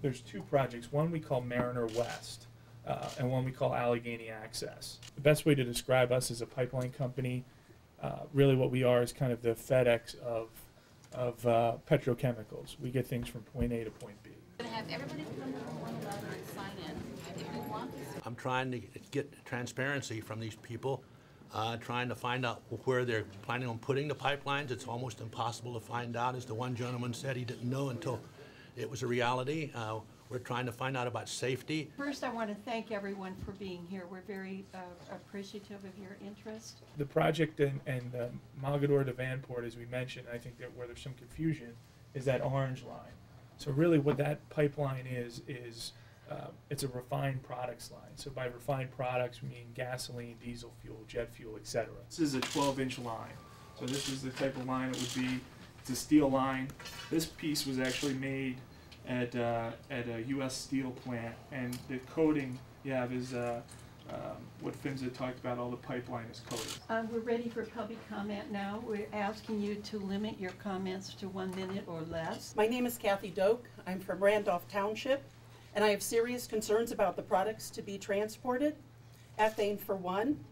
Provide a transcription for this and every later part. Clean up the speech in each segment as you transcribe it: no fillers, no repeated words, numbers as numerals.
There's two projects, one we call Mariner West, and one we call Allegheny Access. The best way to describe us as a pipeline company, really what we are is kind of the FedEx of petrochemicals. We get things from point A to point B. I'm going to have everybody come to 111 and sign in if you want to. I'm trying to get transparency from these people, trying to find out where they're planning on putting the pipelines. It's almost impossible to find out. As the one gentleman said, he didn't know until it was a reality. We're trying to find out about safety. First, I want to thank everyone for being here. We're very appreciative of your interest. The project and Mogador to Vanport, as we mentioned, I think that where there's some confusion, is that orange line. So really what that pipeline is it's a refined products line. So by refined products, we mean gasoline, diesel fuel, jet fuel, etc. This is a 12-inch line. So this is the type of line it would be. It's a steel line. This piece was actually made at a U.S. steel plant, and the coating you have is what PHMSA talked about. All the pipeline is coated. We're ready for public comment now. We're asking you to limit your comments to 1 minute or less. My name is Kathy Doak. I'm from Randolph Township, and I have serious concerns about the products to be transported. Ethane for one.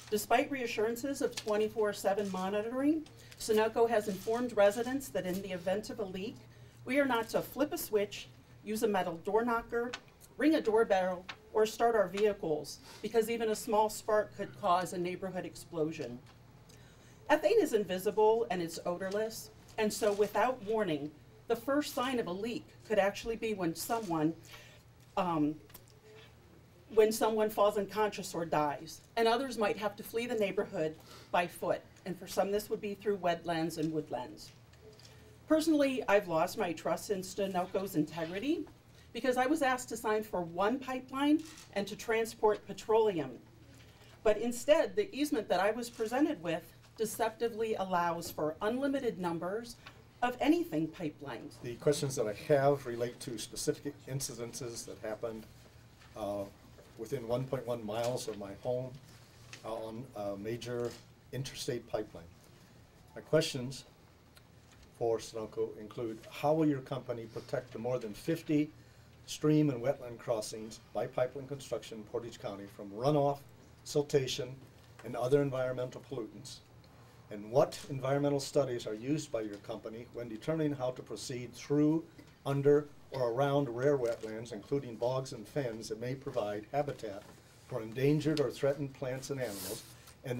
Despite reassurances of 24/7 monitoring, Sunoco has informed residents that in the event of a leak, we are not to flip a switch, use a metal door knocker, ring a doorbell, or start our vehicles, because even a small spark could cause a neighborhood explosion. Ethane is invisible and it's odorless, and so without warning, the first sign of a leak could actually be when someone falls unconscious or dies, and others might have to flee the neighborhood by foot, and for some this would be through wetlands and woodlands. Personally, I've lost my trust in Sunoco's integrity because I was asked to sign for one pipeline and to transport petroleum. But instead, the easement that I was presented with deceptively allows for unlimited numbers of anything pipelines. The questions that I have relate to specific incidences that happened within 1.1 miles of my home on a major interstate pipeline. My questions for Sunoco include: how will your company protect the more than 50 stream and wetland crossings by pipeline construction in Portage County from runoff, siltation, and other environmental pollutants? And what environmental studies are used by your company when determining how to proceed through, under, or around rare wetlands, including bogs and fens that may provide habitat for endangered or threatened plants and animals, and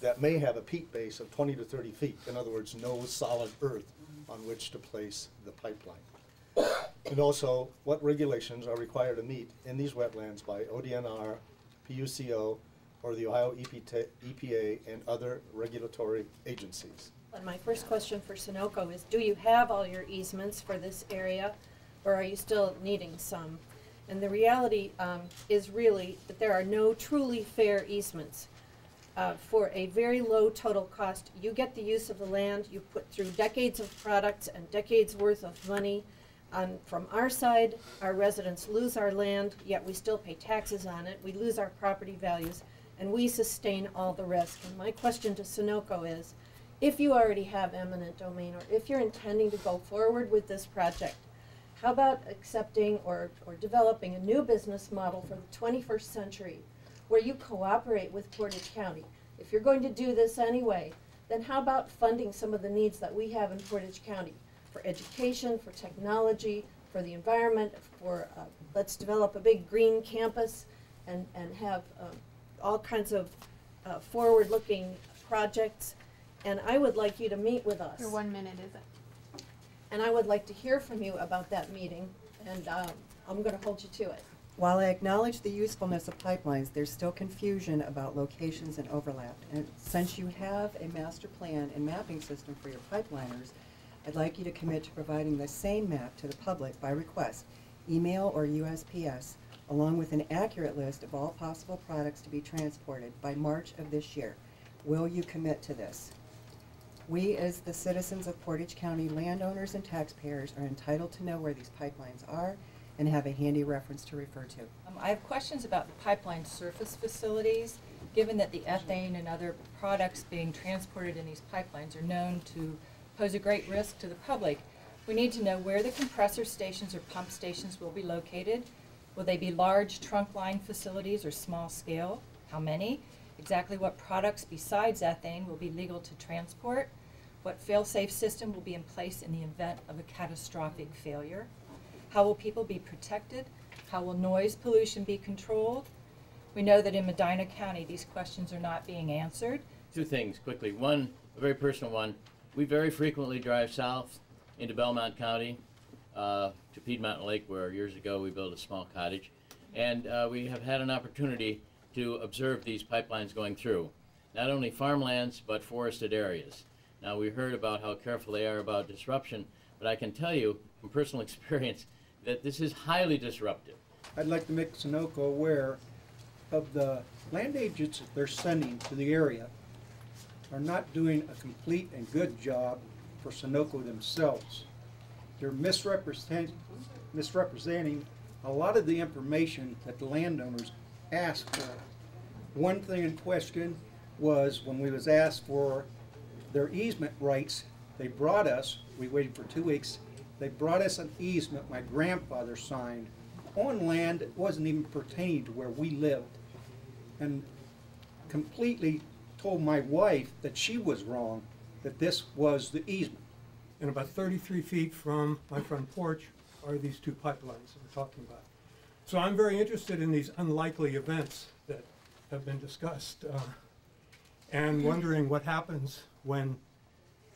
that may have a peat base of 20 to 30 feet, in other words, no solid earth on which to place the pipeline? And also, what regulations are required to meet in these wetlands by ODNR, PUCO, or the Ohio EPA and other regulatory agencies? And my first question for Sunoco is, do you have all your easements for this area, or are you still needing some? And the reality is really that there are no truly fair easements. For a very low total cost, you get the use of the land, you put through decades of products and decades worth of money. From our side, our residents lose our land, yet we still pay taxes on it. We lose our property values, and we sustain all the risk. And my question to Sunoco is, if you already have eminent domain, or if you're intending to go forward with this project, how about accepting or developing a new business model for the 21st century where you cooperate with Portage County? If you're going to do this anyway, then how about funding some of the needs that we have in Portage County for education, for technology, for the environment, for let's develop a big green campus and have all kinds of forward-looking projects. And I would like you to meet with us. Your 1 minute, is it? And I would like to hear from you about that meeting, and I'm going to hold you to it. While I acknowledge the usefulness of pipelines, there's still confusion about locations and overlap. And since you have a master plan and mapping system for your pipeliners, I'd like you to commit to providing the same map to the public by request, email or USPS, along with an accurate list of all possible products to be transported by March of this year. Will you commit to this? We, as the citizens of Portage County, landowners and taxpayers, are entitled to know where these pipelines are and have a handy reference to refer to. I have questions about the pipeline surface facilities. Given that the ethane and other products being transported in these pipelines are known to pose a great risk to the public, We need to know where the compressor stations or pump stations will be located. Will they be large trunk line facilities or small scale? How many? Exactly what products besides ethane will be legal to transport? What fail-safe system will be in place in the event of a catastrophic failure? How will people be protected? How will noise pollution be controlled? We know that in Medina County, these questions are not being answered. Two things quickly. One, a very personal one. We very frequently drive south into Belmont County to Piedmont Lake, where years ago we built a small cottage. And we have had an opportunity to observe these pipelines going through, not only farmlands, but forested areas. Now, we heard about how careful they are about disruption, but I can tell you from personal experience that this is highly disruptive. I'd like to make Sunoco aware of the land agents that they're sending to the area are not doing a complete and good job for Sunoco themselves. They're misrepresenting a lot of the information that the landowners asked for. One thing in question was when we was asked for their easement rights, they brought us, we waited for 2 weeks, they brought us an easement my grandfather signed on land that wasn't even pertaining to where we lived, and completely told my wife that she was wrong, that this was the easement. And about 33 feet from my front porch are these two pipelines that we're talking about. So I'm very interested in these unlikely events that have been discussed and wondering what happens when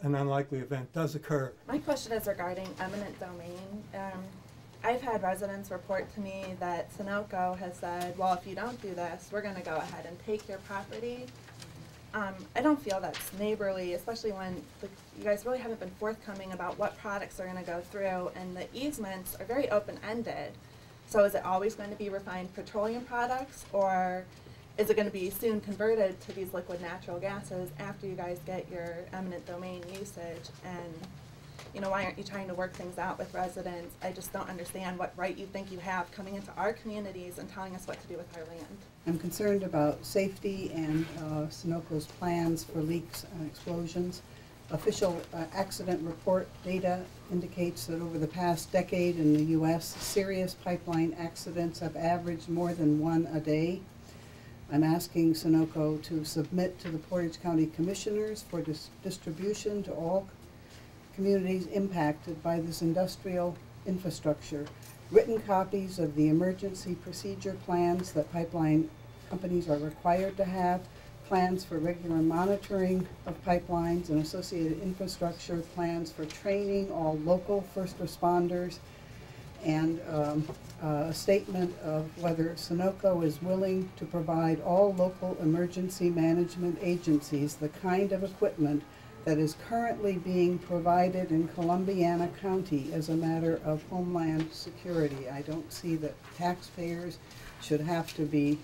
an unlikely event does occur. My question is regarding eminent domain. I've had residents report to me that Sunoco has said, well, if you don't do this, we're going to go ahead and take your property. I don't feel that's neighborly, especially when you guys really haven't been forthcoming about what products are going to go through, and the easements are very open-ended. So is it always going to be refined petroleum products, or is it going to be soon converted to these liquid natural gases after you guys get your eminent domain usage? And you know, why aren't you trying to work things out with residents? I just don't understand what right you think you have coming into our communities and telling us what to do with our land. I'm concerned about safety and Sunoco's plans for leaks and explosions. Official accident report data indicates that over the past decade in the U.S., serious pipeline accidents have averaged more than 1 a day. I'm asking Sunoco to submit to the Portage County Commissioners for distribution to all communities impacted by this industrial infrastructure written copies of the emergency procedure plans that pipeline companies are required to have, plans for regular monitoring of pipelines and associated infrastructure, plans for training all local first responders, and a statement of whether Sunoco is willing to provide all local emergency management agencies the kind of equipment that is currently being provided in Columbiana County as a matter of homeland security. I don't see that taxpayers should have to be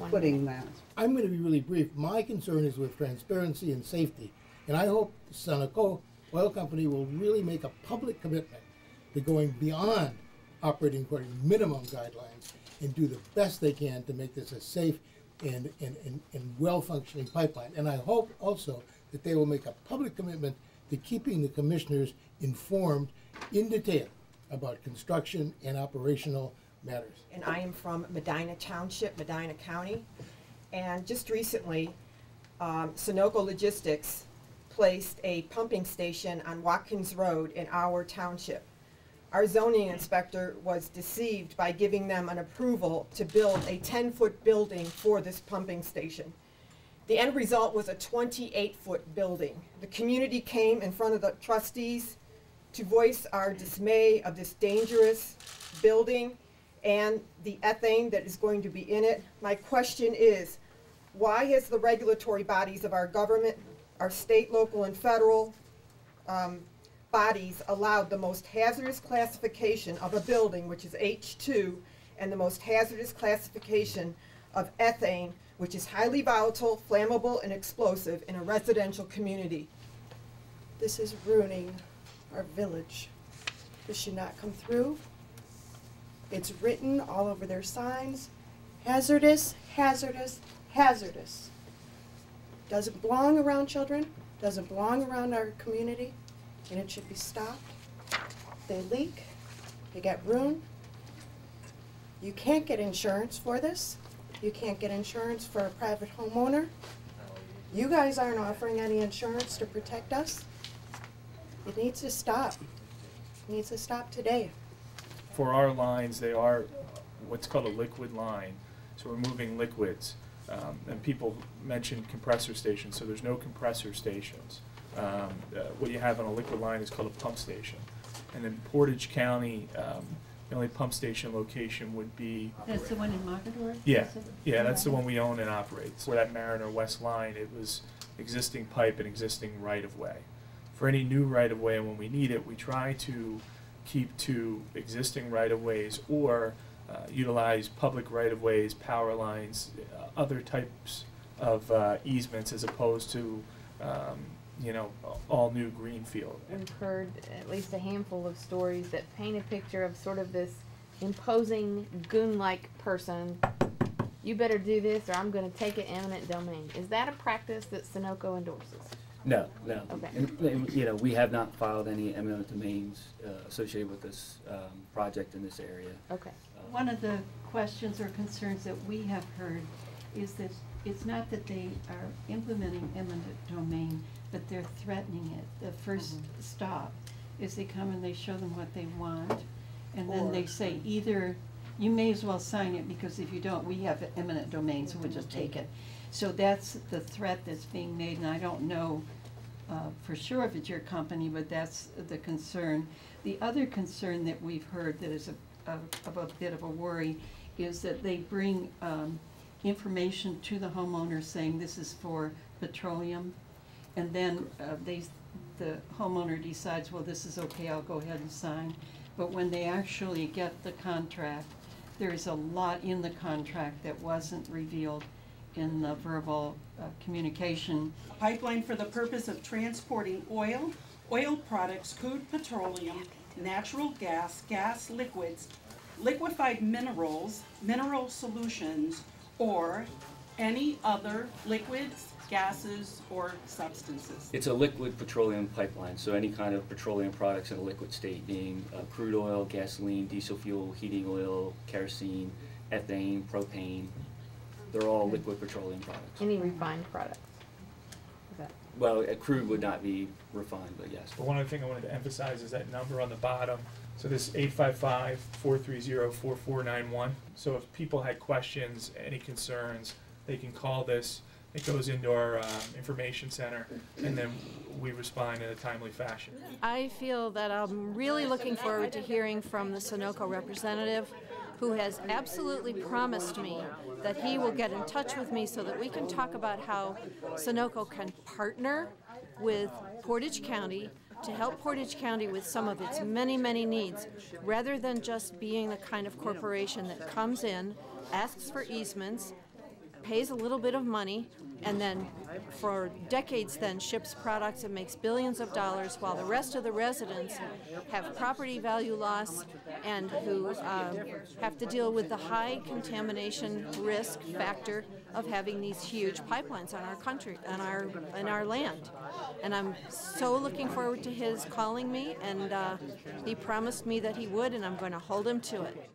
putting that. I'm going to be really brief. My concern is with transparency and safety, and I hope the Sunoco Oil Company will really make a public commitment to going beyond operating according to minimum guidelines and do the best they can to make this a safe and well-functioning pipeline. And I hope also that they will make a public commitment to keeping the commissioners informed in detail about construction and operational matters. And I am from Medina Township, Medina County. And just recently, Sunoco Logistics placed a pumping station on Watkins Road in our township. Our zoning inspector was deceived by giving them an approval to build a 10-foot building for this pumping station. The end result was a 28-foot building. The community came in front of the trustees to voice our dismay of this dangerous building and the ethane that is going to be in it. My question is, why has the regulatory bodies of our government, our state, local, and federal bodies allowed the most hazardous classification of a building, which is H2, and the most hazardous classification of ethane, which is highly volatile, flammable, and explosive in a residential community? This is ruining our village. This should not come through. It's written all over their signs. Hazardous, hazardous, hazardous. Doesn't belong around children, doesn't belong around our community, and it should be stopped. they leak, they get ruined. You can't get insurance for this. You can't get insurance for a private homeowner. You guys aren't offering any insurance to protect us. It needs to stop. It needs to stop today. For our lines, they are what's called a liquid line. So we're moving liquids. And people mentioned compressor stations, so there's no compressor stations. What you have on a liquid line is called a pump station. And in Portage County, the only pump station location would be... That's the one in Mogador? Yeah, yeah, that's the one we own and operate. So that Mariner West line, it was existing pipe and existing right-of-way. For any new right-of-way, when we need it, we try to keep to existing right-of-ways or utilize public right-of-ways, power lines, other types of easements as opposed to, you know, all new greenfield. We've heard at least a handful of stories that paint a picture of sort of this imposing goon-like person. You better do this or I'm going to take it eminent domain. Is that a practice that Sunoco endorses? No. Okay. And, you know, we have not filed any eminent domains associated with this project in this area. Okay. One of the questions or concerns that we have heard is that it's not that they are implementing eminent domain, but they're threatening it. The first stop is they come and they show them what they want, and then they say either you may as well sign it because if you don't, we have eminent domain, so we'll just take it. So that's the threat that's being made, and I don't know for sure if it's your company, but that's the concern. The other concern that we've heard that is a bit of a worry is that they bring information to the homeowner saying this is for petroleum, and then the homeowner decides, well, this is okay, I'll go ahead and sign. But when they actually get the contract, there's a lot in the contract that wasn't revealed in the verbal communication. Pipeline for the purpose of transporting oil, oil products, crude petroleum, natural gas, gas liquids, liquefied minerals, mineral solutions, or any other liquids, gases, or substances. It's a liquid petroleum pipeline, so any kind of petroleum products in a liquid state, being crude oil, gasoline, diesel fuel, heating oil, kerosene, ethane, propane. They're all liquid petroleum products. Any refined products? Well, crude would not be refined, but yes. But one other thing I wanted to emphasize is that number on the bottom. So this 855-430-4491. So if people had questions, any concerns, they can call this. It goes into our information center, and then we respond in a timely fashion. I feel that I'm really looking forward to hearing from the Sunoco representative, who has absolutely promised me that he will get in touch with me so that we can talk about how Sunoco can partner with Portage County to help Portage County with some of its many, many needs, rather than just being the kind of corporation that comes in, asks for easements, pays a little bit of money, and then for decades then ships products and makes billions of dollars while the rest of the residents have property value loss and who have to deal with the high contamination risk factor of having these huge pipelines on our country, on our land. And I'm so looking forward to his calling me, and he promised me that he would, and I'm going to hold him to it.